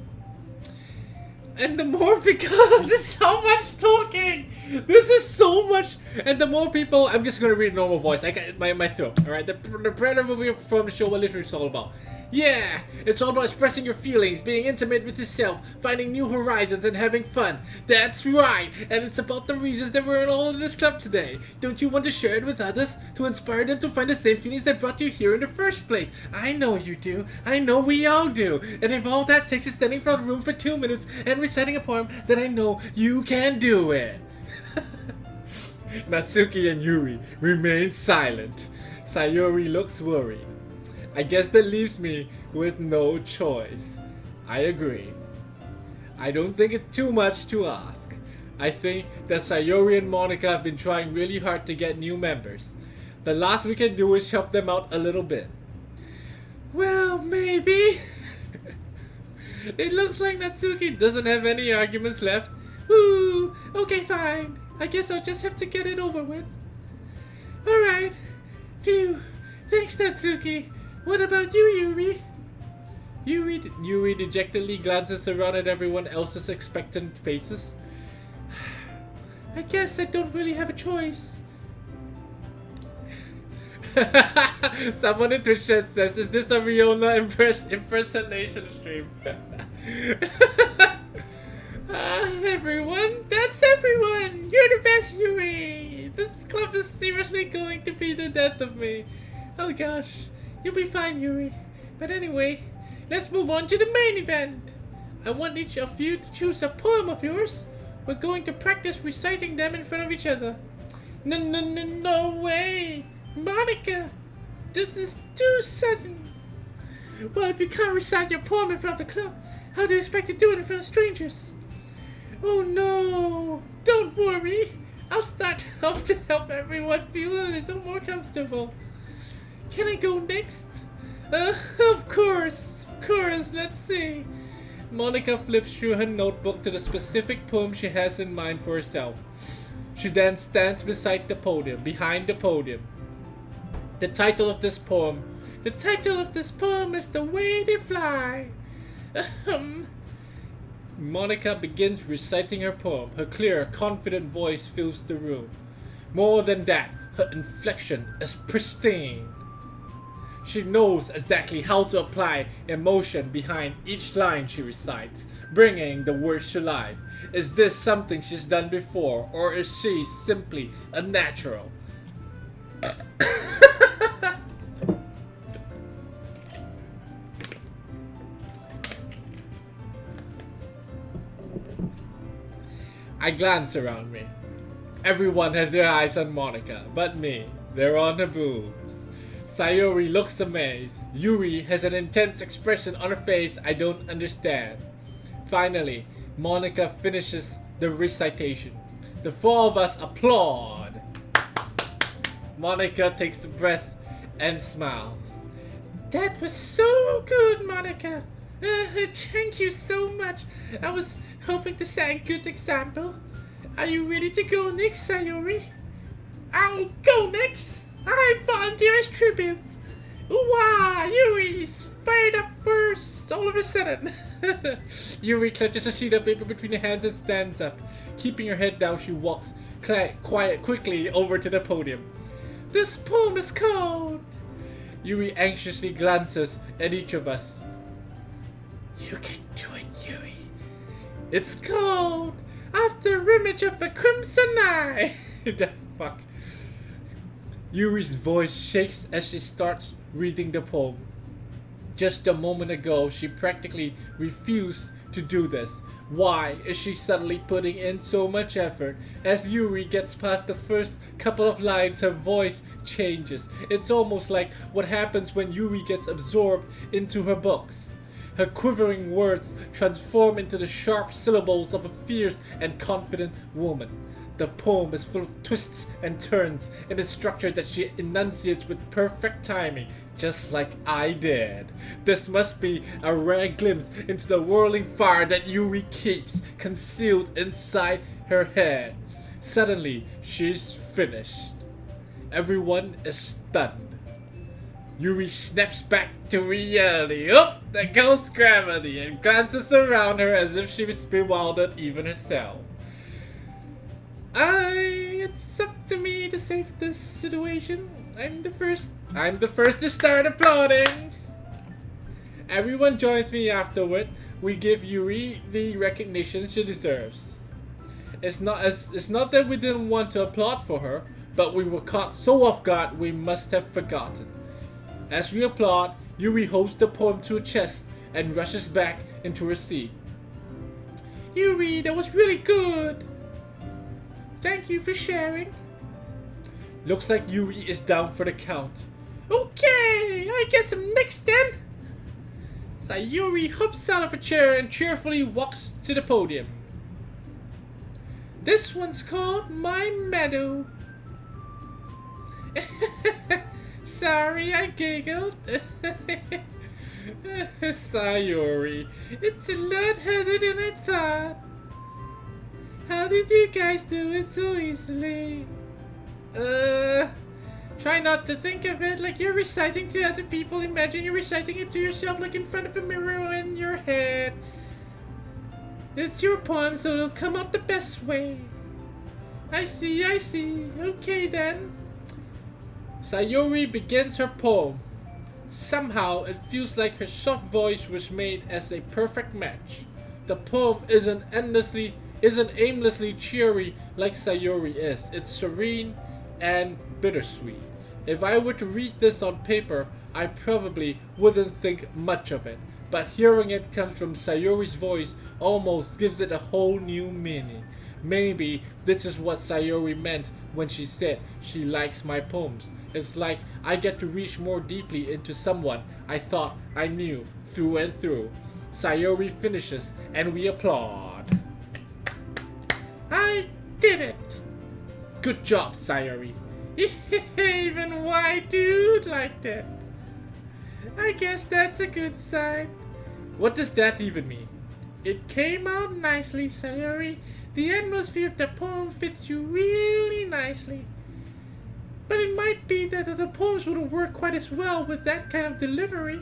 And the more because there's so much talking. This is so much. And the more people, I'm just gonna read normal voice. I got my throat. All right. The Predator will be from the show. What literally it's all about. Yeah, it's all about expressing your feelings, being intimate with yourself, finding new horizons, and having fun. That's right, and it's about the reasons that we're all in this club today. Don't you want to share it with others, to inspire them to find the same feelings that brought you here in the first place? I know you do. I know we all do. And if all that takes is standing in front of a room for 2 minutes and reciting a poem, then I know you can do it. Natsuki and Yuri remain silent. Sayori looks worried. I guess that leaves me with no choice. I agree. I don't think it's too much to ask. I think that Sayori and Monika have been trying really hard to get new members. The last we can do is help them out a little bit. Well, maybe. It looks like Natsuki doesn't have any arguments left. Ooh, okay, fine. I guess I'll just have to get it over with. Alright. Phew. Thanks, Natsuki. What about you, Yuri? Yuri dejectedly glances around at everyone else's expectant faces. I guess I don't really have a choice. Someone in Twitch chat says, is this a Riona impersonation stream? Everyone, that's everyone! You're the best, Yuri! This club is seriously going to be the death of me. Oh gosh. You'll be fine, Yuri. But anyway, let's move on to the main event. I want each of you to choose a poem of yours. We're going to practice reciting them in front of each other. No way! Monika! This is too sudden! Well, if you can't recite your poem in front of the club, how do you expect to do it in front of strangers? Oh no! Don't worry! I'll start off to help everyone feel a little more comfortable. Can I go next? Of course, let's see. Monika flips through her notebook to the specific poem she has in mind for herself. She then stands beside the podium, behind the podium. The title of this poem is The Way They Fly. Monika begins reciting her poem. Her clear, confident voice fills the room. More than that, her inflection is pristine. She knows exactly how to apply emotion behind each line she recites, bringing the words to life. Is this something she's done before, or is she simply a natural? I glance around me. Everyone has their eyes on Monika, but me. They're on her boobs. Sayori looks amazed. Yuri has an intense expression on her face I don't understand. Finally, Monika finishes the recitation. The four of us applaud. Monika takes a breath and smiles. That was so good, Monika. Thank you so much. I was hoping to set a good example. Are you ready to go next, Sayori? I'll go next. I volunteer as tribute. Ooh-wah, Yuri's fired up first, all of a sudden. Yuri clutches a sheet of paper between her hands and stands up. Keeping her head down, she walks quickly over to the podium. This poem is called... Yuri anxiously glances at each of us. You can do it, Yuri. It's called After Image of a Crimson Eye. The fuck? Yuri's voice shakes as she starts reading the poem. Just a moment ago, she practically refused to do this. Why is she suddenly putting in so much effort? As Yuri gets past the first couple of lines, her voice changes. It's almost like what happens when Yuri gets absorbed into her books. Her quivering words transform into the sharp syllables of a fierce and confident woman. The poem is full of twists and turns in a structure that she enunciates with perfect timing, just like I did. This must be a rare glimpse into the whirling fire that Yuri keeps concealed inside her head. Suddenly, she's finished. Everyone is stunned. Yuri snaps back to reality. Oh, there goes gravity, and glances around her as if she was bewildered even herself. It's up to me to save this situation. I'm the first to start applauding. Everyone joins me afterward. We give Yuri the recognition she deserves. It's not that we didn't want to applaud for her, but we were caught so off guard we must have forgotten. As we applaud, Yuri holds the poem to her chest and rushes back into her seat. Yuri, that was really good. Thank you for sharing. Looks like Yuri is down for the count. Okay, I guess I'm next then. Sayori hops out of a chair and cheerfully walks to the podium. This one's called My Meadow. Sorry, I giggled. Sayori, it's a lot harder than I thought. How did you guys do it so easily? Try not to think of it like you're reciting to other people. Imagine you're reciting it to yourself like in front of a mirror in your head. It's your poem, so it'll come out the best way. I see. Okay then. Sayori begins her poem. Somehow, it feels like her soft voice was made as a perfect match. The poem isn't aimlessly cheery like Sayori is. It's serene and bittersweet. If I were to read this on paper, I probably wouldn't think much of it. But hearing it come from Sayori's voice almost gives it a whole new meaning. Maybe this is what Sayori meant when she said she likes my poems. It's like I get to reach more deeply into someone I thought I knew through and through. Sayori finishes and we applaud. I did it! Good job, Sayori. Even white dude liked it. I guess that's a good sign. What does that even mean? It came out nicely, Sayori. The atmosphere of the poem fits you really nicely. But it might be that the poems wouldn't work quite as well with that kind of delivery.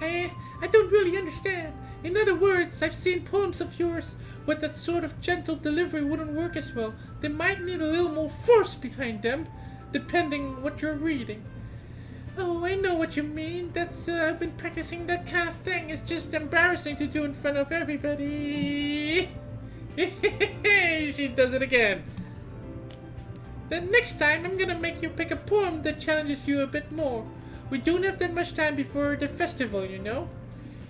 I don't really understand. In other words, I've seen poems of yours with that sort of gentle delivery wouldn't work as well. They might need a little more force behind them, depending what you're reading. Oh, I know what you mean. I've been practicing that kind of thing. It's just embarrassing to do in front of everybody. She does it again. Then next time, I'm gonna make you pick a poem that challenges you a bit more. We don't have that much time before the festival, you know.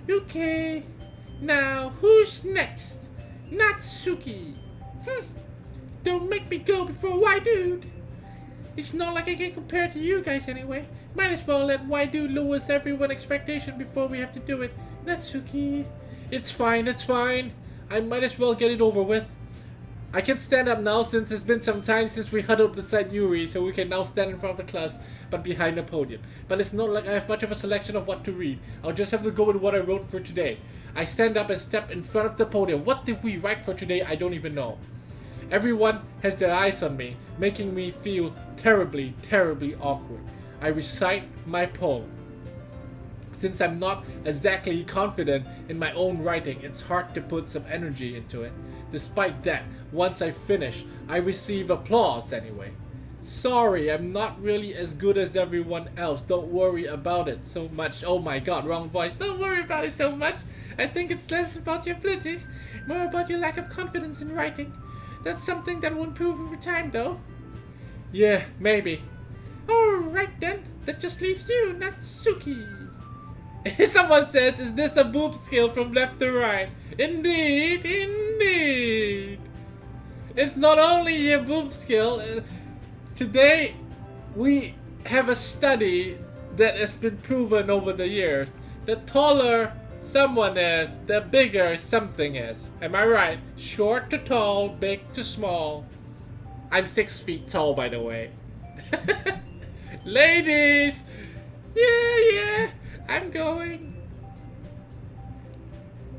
Okay. Now, who's next? Natsuki. Don't make me go before Y Dude. It's not like I can compare to you guys anyway. Might as well let Y Dude lowers everyone's expectation before we have to do it. Natsuki. It's fine. I might as well get it over with. I can stand up now since it's been some time since we huddled beside Yuri, so we can now stand in front of the class but behind the podium. But it's not like I have much of a selection of what to read. I'll just have to go with what I wrote for today. I stand up and step in front of the podium. What did we write for today? I don't even know. Everyone has their eyes on me, making me feel terribly, terribly awkward. I recite my poem. Since I'm not exactly confident in my own writing, it's hard to put some energy into it. Despite that, once I finish, I receive applause anyway. Sorry, I'm not really as good as everyone else. Don't worry about it so much. Oh my god, wrong voice. Don't worry about it so much. I think it's less about your abilities, more about your lack of confidence in writing. That's something that will improve over time though. Yeah, maybe. Alright then, that just leaves you, Natsuki. Someone says, is this a boob skill from left to right? Indeed, indeed. It's not only a boob skill. Today, we have a study that has been proven over the years. The taller someone is, the bigger something is. Am I right? Short to tall, big to small. I'm 6 feet tall, by the way. Ladies! Yeah, I'm going.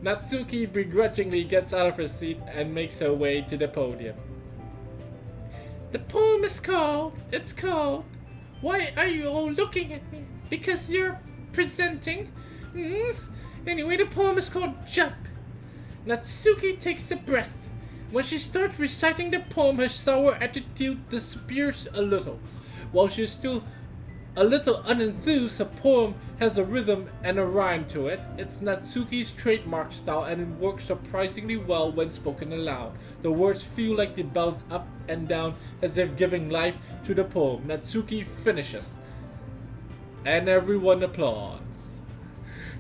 Natsuki begrudgingly gets out of her seat and makes her way to the podium. The poem is called, Why Are You All Looking at Me? Because you're presenting. Anyway, the poem is called Jump. Natsuki takes a breath. When she starts reciting the poem, her sour attitude disappears a little. While she's still a little unenthused, her poem has a rhythm and a rhyme to it. It's Natsuki's trademark style and it works surprisingly well when spoken aloud. The words feel like they bounce up and down as if giving life to the poem. Natsuki finishes. And everyone applauds.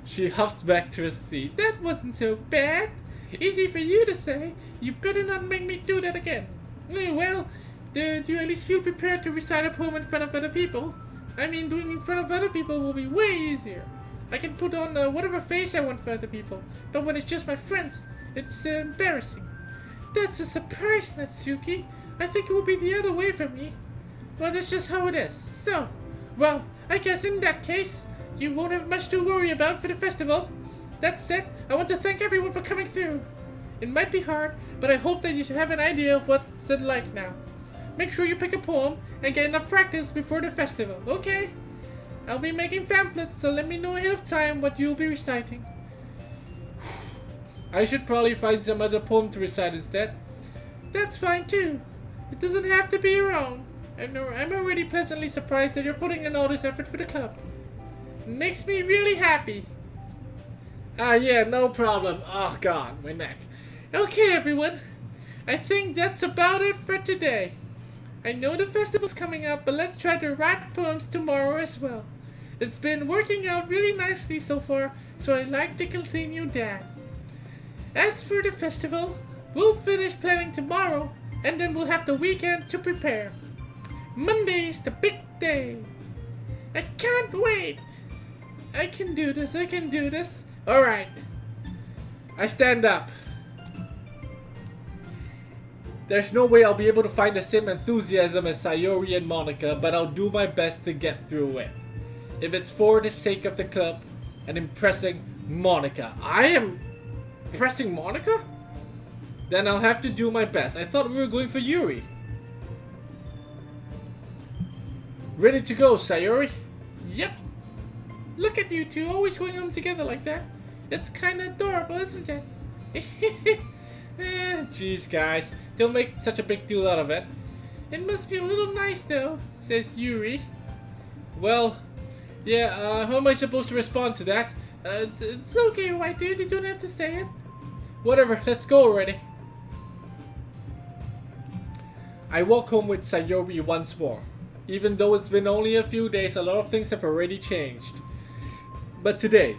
She huffs back to her seat. That wasn't so bad. Easy for you to say. You better not make me do that again. Well, do you at least feel prepared to recite a poem in front of other people? I mean, doing it in front of other people will be way easier. I can put on whatever face I want for other people, but when it's just my friends, it's embarrassing. That's a surprise, Natsuki. I think it will be the other way for me. Well, that's just how it is. So, well, I guess in that case, you won't have much to worry about for the festival. That said, I want to thank everyone for coming through. It might be hard, but I hope that you should have an idea of what's it like now. Make sure you pick a poem and get enough practice before the festival, okay? I'll be making pamphlets, so let me know ahead of time what you'll be reciting. I should probably find some other poem to recite instead. That's fine too. It doesn't have to be your own. I'm already pleasantly surprised that you're putting in all this effort for the club. It makes me really happy. Yeah, no problem. Oh god, my neck. Okay, everyone. I think that's about it for today. I know the festival's coming up, but let's try to write poems tomorrow as well. It's been working out really nicely so far, so I'd like to continue that. As for the festival, we'll finish planning tomorrow, and then we'll have the weekend to prepare. Monday's the big day. I can't wait. I can do this. Alright. I stand up. There's no way I'll be able to find the same enthusiasm as Sayori and Monika, but I'll do my best to get through it. If it's for the sake of the club and impressing Monika. I am impressing Monika? Then I'll have to do my best. I thought we were going for Yuri. Ready to go, Sayori? Yep. Look at you two, always going home together like that. It's kinda adorable, isn't it? Jeez, guys. Don't make such a big deal out of it. It must be a little nice though, says Yuri. Well, yeah, how am I supposed to respond to that? It's okay, white dude, you don't have to say it. Whatever, let's go already. I walk home with Sayori once more. Even though it's been only a few days, a lot of things have already changed. But today,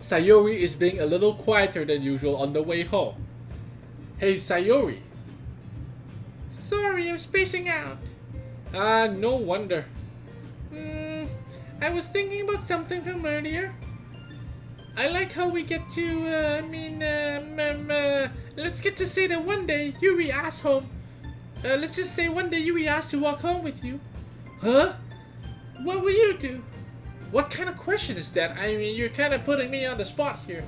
Sayori is being a little quieter than usual on the way home. Hey Sayori. Sorry, I'm spacing out. No wonder. I was thinking about something from earlier. I like how we get to, let's get to say that one day Yuri asked home. Let's just say one day Yuri asked to walk home with you. Huh? What will you do? What kind of question is that? I mean, you're kind of putting me on the spot here.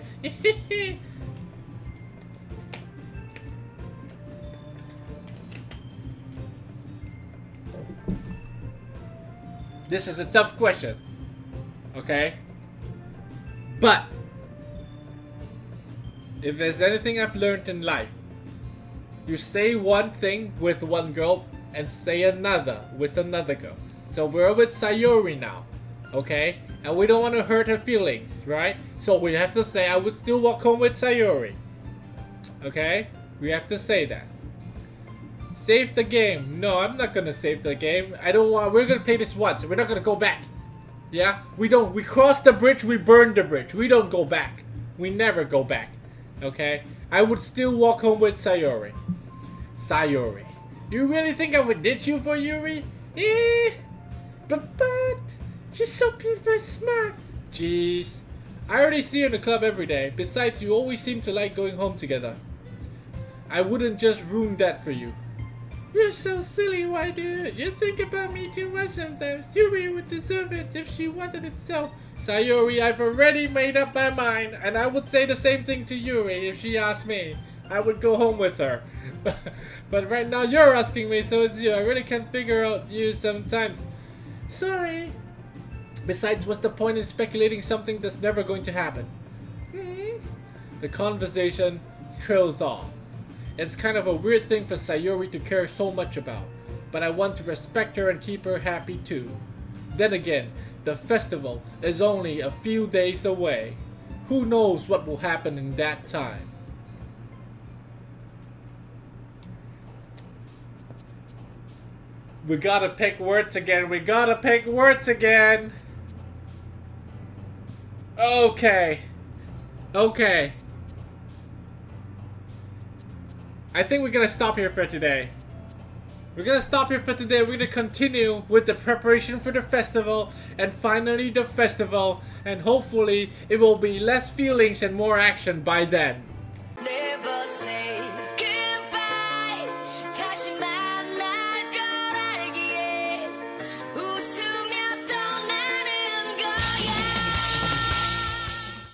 This is a tough question. Okay? But if there's anything I've learned in life, you say one thing with one girl and say another with another girl. So we're with Sayori now, okay? And we don't want to hurt her feelings, right? So we have to say I would still walk home with Sayori. Okay? We have to say that. Save the game. No, I'm not gonna save the game. I don't want. We're gonna play this once. We're not gonna go back. Yeah? We don't. We cross the bridge. We burn the bridge. We don't go back. We never go back. Okay? I would still walk home with Sayori. Sayori. You really think I would ditch you for Yuri? But she's so beautiful and smart. Jeez. I already see you in the club every day. Besides, you always seem to like going home together. I wouldn't just ruin that for you. You're so silly, why dude? You think about me too much sometimes. Yuri would deserve it if she wanted it so. Sayori, I've already made up my mind, and I would say the same thing to Yuri if she asked me. I would go home with her. But right now you're asking me, so it's you. I really can't figure out you sometimes. Sorry. Besides, what's the point in speculating something that's never going to happen? The conversation trails off. It's kind of a weird thing for Sayori to care so much about, but I want to respect her and keep her happy too. Then again, the festival is only a few days away. Who knows what will happen in that time? We gotta pick words again. We gotta pick words again. Okay. Okay. I think we're gonna stop here for today. We're gonna stop here for today. We're gonna continue with the preparation for the festival, and finally the festival, and hopefully it will be less feelings and more action by then. Never